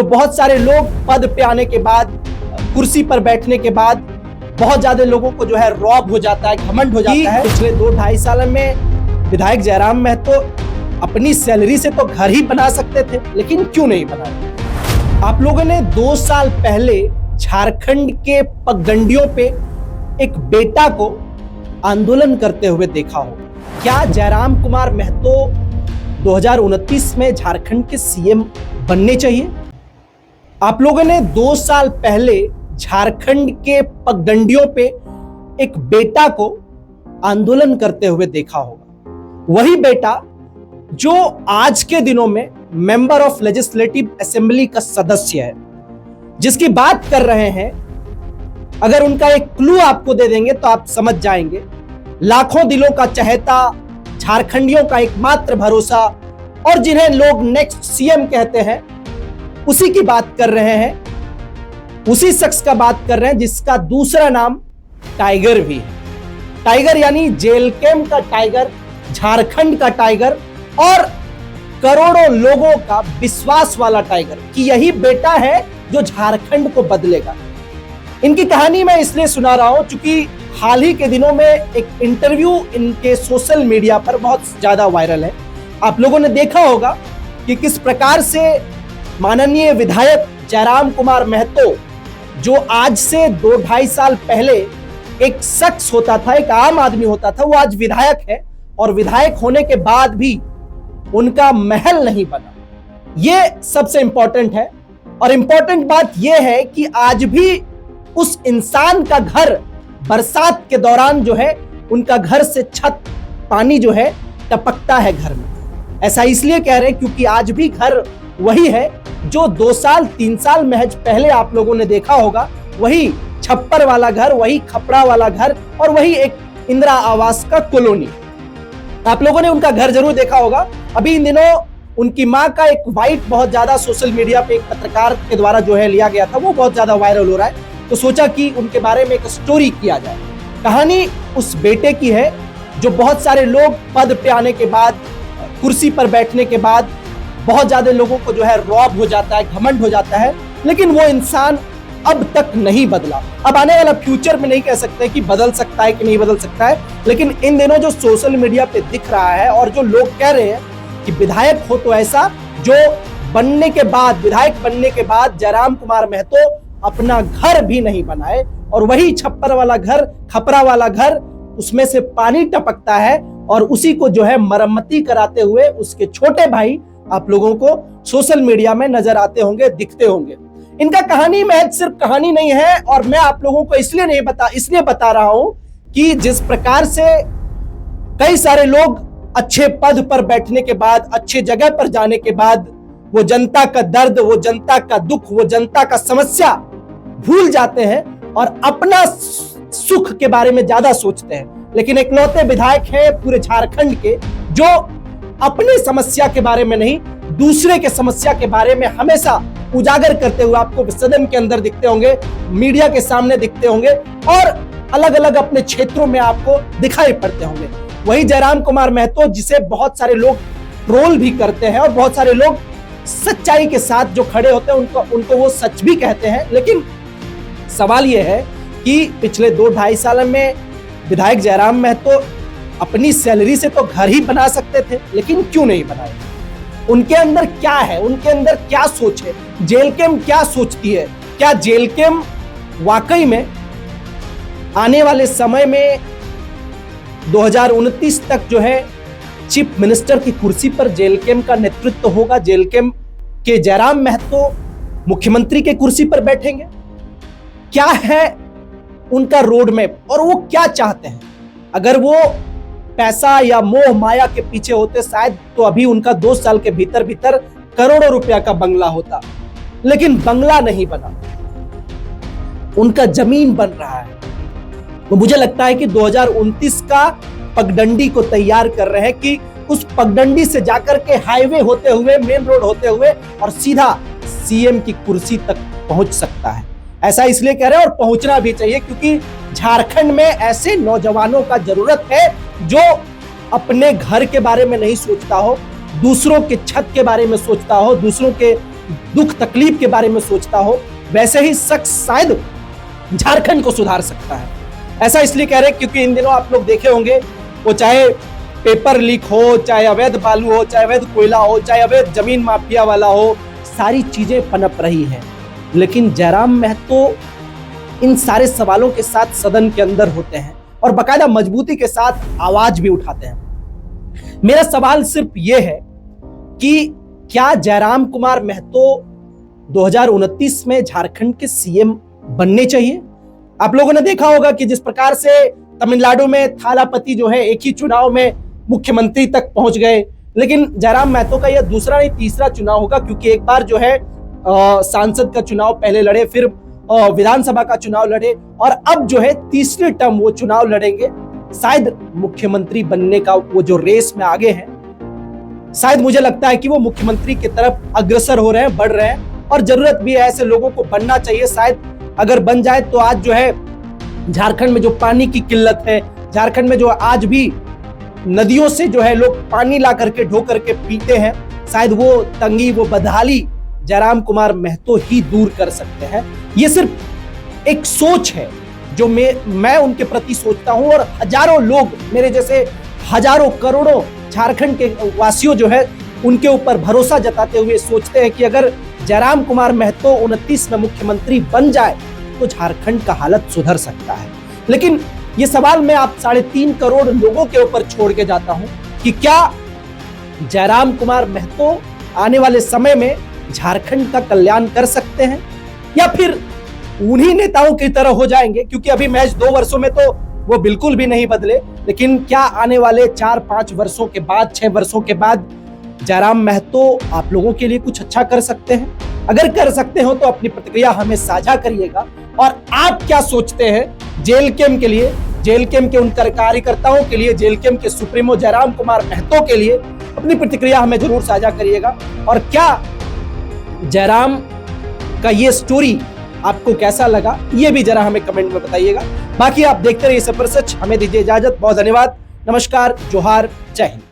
बहुत सारे लोग पद पे आने के बाद, कुर्सी पर बैठने के बाद बहुत ज्यादा लोगों को जो है रौब हो जाता है, घमंड हो जाता है। पिछले 2-2.5 साल में विधायक जयराम महतो अपनी सैलरी से तो घर ही बना सकते थे, लेकिन क्यों नहीं बनाया? आप लोगों ने 2 साल पहले झारखंड के पगडंडियों पे एक बेटा को आंदोलन करते हुए देखा हो। क्या जयराम कुमार महतो 2029 में झारखंड के सीएम बनने चाहिए? आप लोगों ने 2 साल पहले झारखंड के पगडंडियों पे एक बेटा को आंदोलन करते हुए देखा होगा। वही बेटा जो आज के दिनों में मेंबर ऑफ लेजिस्लेटिव असेंबली का सदस्य है, जिसकी बात कर रहे हैं। अगर उनका एक क्लू आपको दे देंगे तो आप समझ जाएंगे। लाखों दिलों का चहेता, झारखंडियों का एकमात्र भरोसा और जिन्हें लोग नेक्स्ट सीएम कहते हैं, उसी की बात कर रहे हैं। उसी शख्स का बात कर रहे हैं जिसका दूसरा नाम टाइगर भी है। टाइगर यानी जेल कैंप का टाइगर, झारखंड का टाइगर और करोड़ों लोगों का विश्वास वाला टाइगर, कि यही बेटा है जो झारखंड को बदलेगा। इनकी कहानी मैं इसलिए सुना रहा हूं क्योंकि हाल ही के दिनों में एक इंटरव्यू इनके सोशल मीडिया पर बहुत ज्यादा वायरल है। आप लोगों ने देखा होगा कि किस प्रकार से माननीय विधायक जयराम कुमार महतो, जो आज से 2-2.5 साल पहले एक शख्स होता था, एक आम आदमी होता था, वो आज विधायक है और विधायक होने के बाद भी उनका महल नहीं बना। ये सबसे इंपॉर्टेंट है। और इंपॉर्टेंट बात यह है कि आज भी उस इंसान का घर बरसात के दौरान जो है, उनका घर से छत पानी जो है टपकता है घर में। ऐसा इसलिए कह रहे हैं क्योंकि आज भी घर वही है जो 2 साल 3 साल महज पहले आप लोगों ने देखा होगा। वही छप्पर वाला घर, वही खपड़ा वाला घर और वही एक इंदिरा आवास का कॉलोनी। आप लोगों ने उनका घर जरूर देखा होगा। अभी इन दिनों उनकी मां का एक वाइट बहुत ज्यादा सोशल मीडिया पे एक पत्रकार के द्वारा जो है लिया गया था, वो बहुत ज्यादा वायरल हो रहा है। तो सोचा कि उनके बारे में एक स्टोरी किया जाए। कहानी उस बेटे की है जो बहुत सारे लोग पद पे आने के बाद, कुर्सी पर बैठने के बाद बहुत ज्यादा लोगों को जो है रौब हो जाता है, घमंड हो जाता है, लेकिन वो इंसान अब तक नहीं बदला। अब आने वाला फ्यूचर में नहीं कह सकते कि बदल सकता है कि नहीं बदल सकता है, लेकिन इन दिनों जो सोशल मीडिया पे दिख रहा है और जो लोग कह रहे हैं कि विधायक हो तो ऐसा, जो बनने के बाद, विधायक बनने के बाद जयराम कुमार महतो अपना घर भी नहीं बनाए और वही छप्पर वाला घर, खपरा वाला घर, उसमें से पानी टपकता है और उसी को जो है मरम्मती कराते हुए उसके छोटे भाई आप लोगों को सोशल मीडिया में नजर आते होंगे, दिखते होंगे। इनका कहानी महज सिर्फ कहानी नहीं है और मैं आप लोगों को इसलिए बता रहा हूं कि जिस प्रकार से कई सारे लोग अच्छे पद पर बैठने के बाद, अच्छे जगह पर जाने के बाद वो जनता का दर्द, वो जनता का दुख, वो जनता का समस्या भूल जाते हैं और अपना सुख के बारे में ज्यादा सोचते हैं। लेकिन इकलौते विधायक हैं पूरे झारखंड के जो अपनी समस्या के बारे में नहीं, दूसरे के समस्या के बारे में हमेशा उजागर करते हुए आपको सदन के अंदर दिखते होंगे, मीडिया के सामने दिखते होंगे और अलग अलग अपने क्षेत्रों में आपको दिखाई पड़ते होंगे। वही जयराम कुमार महतो, जिसे बहुत सारे लोग ट्रोल भी करते हैं और बहुत सारे लोग सच्चाई के साथ जो खड़े होते हैं उनको वो सच भी कहते हैं। लेकिन सवाल यह है कि पिछले 2-2.5 साल में विधायक जयराम महतो अपनी सैलरी से तो घर ही बना सकते थे, लेकिन क्यों नहीं बनाए? उनके अंदर क्या है, उनके अंदर क्या सोच है? जेल कैंप क्या सोचती है? क्या जेल कैंप वाकई में आने वाले समय में 2029 तक जो है चीफ मिनिस्टर की कुर्सी पर जेल कैंप का नेतृत्व होगा? जेल कैंप के जयराम महतो मुख्यमंत्री के कुर्सी पर बैठेंगे? क्या है उनका रोड मैप और वो क्या चाहते हैं? अगर वो पैसा या मोह माया के पीछे होते शायद तो अभी उनका 2 साल के भीतर भीतर करोड़ों रुपया का बंगला होता, लेकिन बंगला नहीं बना, उनका जमीन बन रहा है। तो मुझे लगता है कि 2029 का पगडंडी को तैयार कर रहे हैं कि उस पगडंडी से जाकर के हाईवे होते हुए, मेन रोड होते हुए और सीधा सीएम की कुर्सी तक पहुंच सकता है। ऐसा इसलिए कह रहे हैं और पहुंचना भी चाहिए क्योंकि झारखंड में ऐसे नौजवानों का जरूरत है जो अपने घर के बारे में नहीं सोचता हो, दूसरों के छत के बारे में सोचता हो, दूसरों के दुख तकलीफ के बारे में सोचता हो, वैसे ही शख्स शायद झारखंड को सुधार सकता है। ऐसा इसलिए कह रहे हैं क्योंकि इन दिनों आप लोग देखे होंगे, वो चाहे पेपर लीक हो, चाहे अवैध बालू हो, चाहे अवैध कोयला हो, चाहे अवैध जमीन माफिया वाला हो, सारी चीजें पनप रही हैं। लेकिन जयराम महतो इन सारे सवालों के साथ सदन के अंदर होते हैं और बाकायदा मजबूती के साथ आवाज भी उठाते हैं। मेरा सवाल सिर्फ यह है कि क्या जयराम कुमार महतो 2029 में झारखंड के सीएम बनने चाहिए? आप लोगों ने देखा होगा कि जिस प्रकार से तमिलनाडु में थालापति जो है एक ही चुनाव में मुख्यमंत्री तक पहुंच गए, लेकिन जयराम महतो का यह दूसरा नहीं तीसरा चुनाव होगा, क्योंकि एक बार जो है सांसद का चुनाव पहले लड़े, फिर विधानसभा का चुनाव लड़े और अब जो है तीसरी टर्म वो चुनाव लड़ेंगे। शायद मुख्यमंत्री बनने का वो जो रेस में आगे हैं, शायद मुझे लगता है कि वो मुख्यमंत्री की तरफ अग्रसर हो रहे हैं, बढ़ रहे हैं और जरूरत भी है ऐसे लोगों को बनना चाहिए। शायद अगर बन जाए तो आज जो है झारखंड में जो पानी की किल्लत है, झारखंड में जो आज भी नदियों से जो है लोग पानी ला करके ढो करके पीते हैं, शायद वो तंगी, वो बदहाली जयराम कुमार महतो ही दूर कर सकते हैं। ये सिर्फ एक सोच है जो मैं उनके प्रति सोचता हूं और हजारों लोग, मेरे जैसे हजारों करोड़ों झारखंड के वासियों जो है उनके ऊपर भरोसा जताते हुए सोचते हैं कि अगर जयराम कुमार महतो 29 में मुख्यमंत्री बन जाए तो झारखंड का हालत सुधर सकता है। लेकिन ये सवाल मैं आप 3.5 करोड़ लोगों के ऊपर छोड़ के जाता हूं कि क्या जयराम कुमार महतो आने वाले समय में झारखंड का कल्याण कर सकते हैं या फिर उन्हीं नेताओं की तरह हो जाएंगे, क्योंकि अभी महज 2 वर्षों में तो वो बिल्कुल भी नहीं बदले। लेकिन क्या आने वाले 4-5 वर्षों के बाद, 6 वर्षों के बाद जयराम महतो आप लोगों के लिए कुछ अच्छा कर सकते हैं? अगर कर सकते हो तो अपनी प्रतिक्रिया हमें साझा करिएगा। और आप क्या सोचते हैं जेल कैम के लिए, जेल कैम के उन कार्यकर्ताओं के लिए, जेल कैम के सुप्रीमो जयराम कुमार महतो के लिए? अपनी प्रतिक्रिया हमें जरूर साझा करिएगा। और क्या जयराम का ये स्टोरी आपको कैसा लगा, ये भी जरा हमें कमेंट में बताइएगा। बाकी आप देखते रहिए सफर सच। हमें दीजिए इजाजत। बहुत धन्यवाद। नमस्कार, जोहार, जय हिंद।